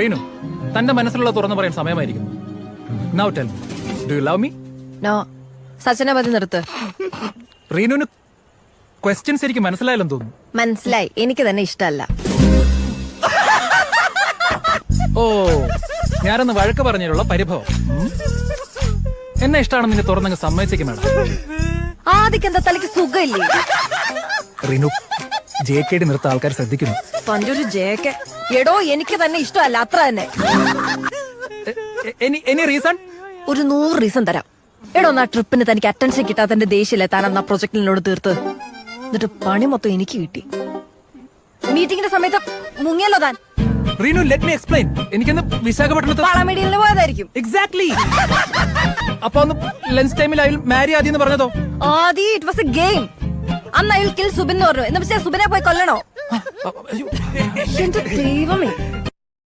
റീനു, തന്റെ മനസ്സിലുള്ള തുറന്നു പറയാൻ സമയമായിരിക്കുന്നു. Now tell me, do you love me? No. സച്ചിനെ പതി നിർത്ത്. റീനുവിന് ക്വസ്റ്റ്യൻസ് എനിക്ക് മനസ്സിലായില്ലെന്ന് തോന്നുന്നു. മനസ്സിലായി, എനിക്ക് തന്നെ ഇഷ്ടമല്ല. ഓ, ഞാനൊന്ന് വഴക്ക് പറഞ്ഞതിലുള്ള പരിഭവം. എന്നെ ഇഷ്ടമാണെന്ന് നിന്നെ തുറന്നങ്ങ് സമ്മതിച്ചേക്ക് മാഡം. ആദ്യം എന്താ തലയ്ക്ക് സുഖമില്ലേ? റീനു, JKD നിർത്ത ആൾക്കാർ ശ്രദ്ധിക്കുന്നു. തന്റെ ഒരു ജേക്കെ. എടോ, എനിക്ക് തന്നെ ഇഷ്ടമല്ല, അത്ര തന്നെ. Any reason? ഒരു 100 റീസൺ തരാം. എടോ, ആ ട്രിപ്പിന് തനിക്ക് അറ്റൻഷൻ കിട്ടാത്തതിന്റെ ദേഷ്യല്ലേ താൻ അന്ന് ആ പ്രൊജക്ടിനോട് തീർത്ത്. എന്നിട്ട് പണി മൊത്തം എനിക്ക് കിട്ടി. മീറ്റിംഗിന്റെ സമയത്ത് മുങ്ങിയല്ലോ താൻ. Reenu, let me explain. എനിക്കൊന്ന് വിശാഖപട്ടണത്ത് വളമേടിയിൽ പോയതായിരിക്കും. എക്സാക്ട്ലി. അപ്പൊ ഒന്ന് ലഞ്ച് ടൈമിൽ അയാൾ മാരി ആദ്യം പറഞ്ഞതോ? ആദി, ഇറ്റ് വാസ് എ ഗെയിം. അന്ന് അയാൾ കിൽ സുബിൻ എന്ന് പറഞ്ഞു. എന്ന് വെച്ചാൽ സുബിനെ പോയി കൊല്ലണോ? എന്റെ ദൈവമേ.